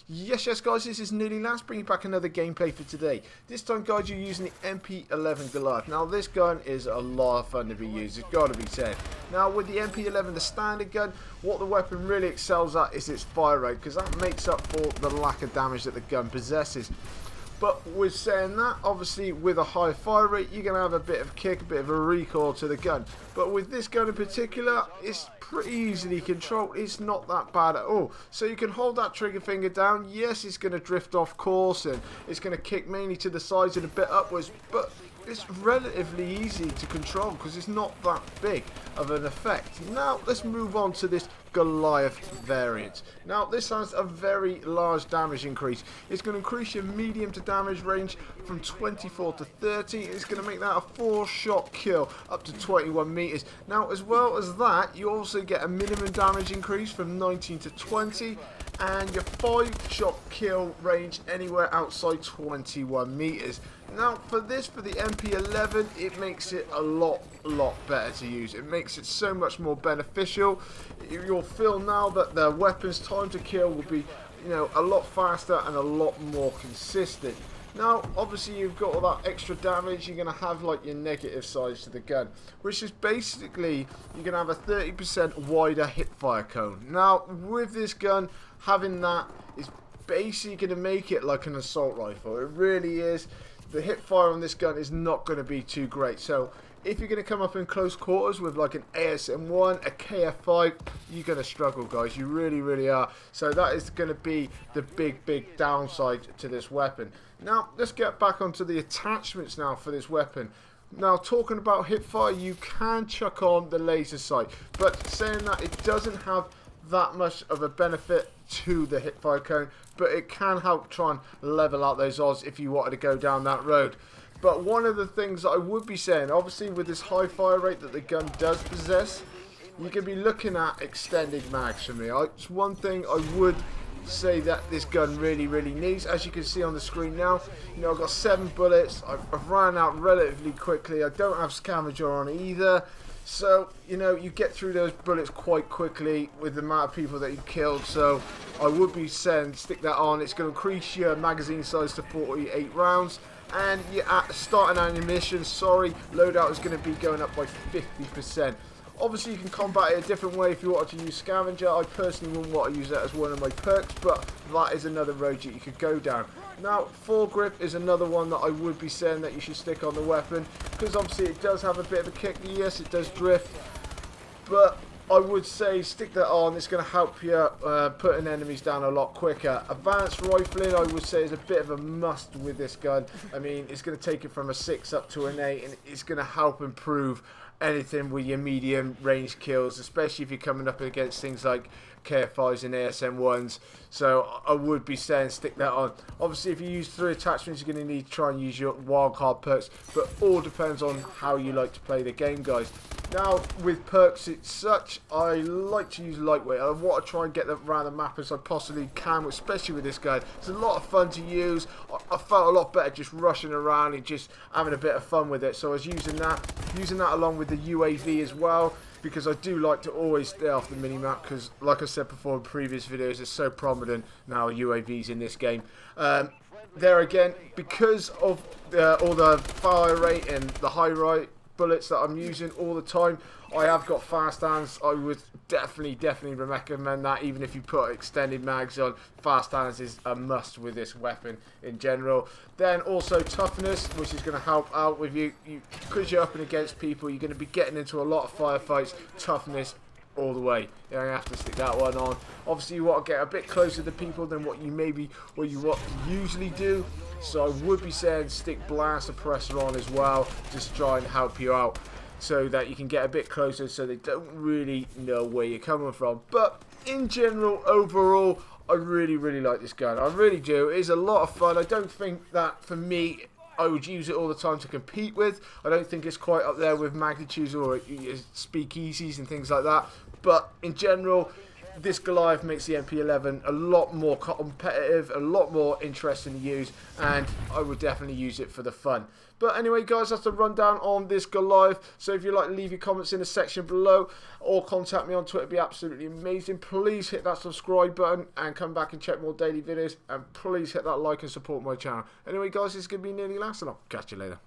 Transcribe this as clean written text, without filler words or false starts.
Yes guys, this is Nearly Last, bringing back another gameplay for today. This time guys, you're using the Mp11 Goliath. Now this gun is a lot of fun to be used, it's got to be said. Now with the Mp11, the standard gun, what the weapon really excels at is its fire rate, because that makes up for the lack of damage that the gun possesses. But with saying that, obviously with a high fire rate, you're going to have a bit of kick, a bit of a recoil to the gun. But with this gun in particular, it's pretty easily controlled. It's not that bad at all. So you can hold that trigger finger down. Yes, it's going to drift off course and it's going to kick mainly to the sides and a bit upwards. But it's relatively easy to control because it's not that big of an effect. Now let's move on to this Goliath variant. Now this has a very large damage increase. It's going to increase your medium to damage range from 24 to 30. It's going to make that a 4-shot kill up to 21 meters. Now as well as that, you also get a minimum damage increase from 19 to 20. And your 5-shot kill range anywhere outside 21 meters. Now for the Mp11, it makes it a lot better to use. It makes it so much more beneficial. You'll feel now that the weapon's time to kill will be, a lot faster and a lot more consistent. Now, obviously, you've got all that extra damage. You're going to have like your negative sides to the gun, which is basically you're going to have a 30% wider hipfire cone. Now, with this gun, having that is basically going to make it like an assault rifle. It really is. The hipfire on this gun is not going to be too great. So, if you're going to come up in close quarters with like an ASM-1, a KF-5, you're going to struggle, guys. You really are. So that is going to be the big downside to this weapon. Now, let's get back onto the attachments now for this weapon. Now, talking about hipfire, you can chuck on the laser sight. But saying that, it doesn't have that much of a benefit to the hipfire cone. But it can help try and level out those odds if you wanted to go down that road. But one of the things that I would be saying, obviously with this high fire rate that the gun does possess, you can be looking at extended mags for me. It's one thing I would say that this gun really needs. As you can see on the screen now, I've got 7 bullets. I've run out relatively quickly. I don't have scavenger on either. So, you get through those bullets quite quickly with the amount of people that you killed. So, I would be saying stick that on. It's going to increase your magazine size to 48 rounds. And your starting ammunition, loadout is going to be going up by 50%. Obviously, you can combat it a different way if you wanted to use scavenger. I personally wouldn't want to use that as one of my perks, but that is another road that you could go down. Now, foregrip is another one that I would be saying that you should stick on the weapon, because obviously it does have a bit of a kick. Yes, it does drift, but I would say stick that on. It's going to help you putting enemies down a lot quicker. Advanced rifling, I would say, is a bit of a must with this gun. I mean, it's going to take it from a 6 up to an 8, and it's going to help improve anything with your medium range kills, especially if you're coming up against things like KF5s and ASM-1s. So I would be saying stick that on. Obviously, if you use 3 attachments, you're going to need to try and use your wildcard perks, but all depends on how you like to play the game, guys. Now, with perks, it's such, I like to use lightweight. I want to try and get around the map as I possibly can, especially with this gun. It's a lot of fun to use. I felt a lot better just rushing around and just having a bit of fun with it. So I was using that along with the UAV as well, because I do like to always stay off the minimap, because like I said before in previous videos, it's so prominent now, UAVs in this game. There again, because of all the fire rate and the high rate bullets that I'm using all the time, I have got fast hands. I would definitely recommend that. Even if you put extended mags on, fast hands is a must with this weapon in general. Then also toughness, which is going to help out with you because you're up and against people. You're going to be getting into a lot of firefights. Toughness all the way. You have to stick that one on. Obviously, you want to get a bit closer to people than what you usually do. So I would be saying stick blast suppressor on as well, just to try and help you out, so that you can get a bit closer, so they don't really know where you're coming from. But in general, overall, I really like this gun. I really do. It is a lot of fun. I don't think that for me, I would use it all the time to compete with. I don't think it's quite up there with magnitudes or speakeasies and things like that. But in general, this Goliath makes the MP11 a lot more competitive, a lot more interesting to use, and I would definitely use it for the fun. But anyway, guys, that's the rundown on this Goliath. So if you'd like to leave your comments in the section below or contact me on Twitter, it'd be absolutely amazing. Please hit that subscribe button and come back and check more daily videos. And please hit that like and support my channel. Anyway, guys, this is going to be nearly last, and I'll catch you later.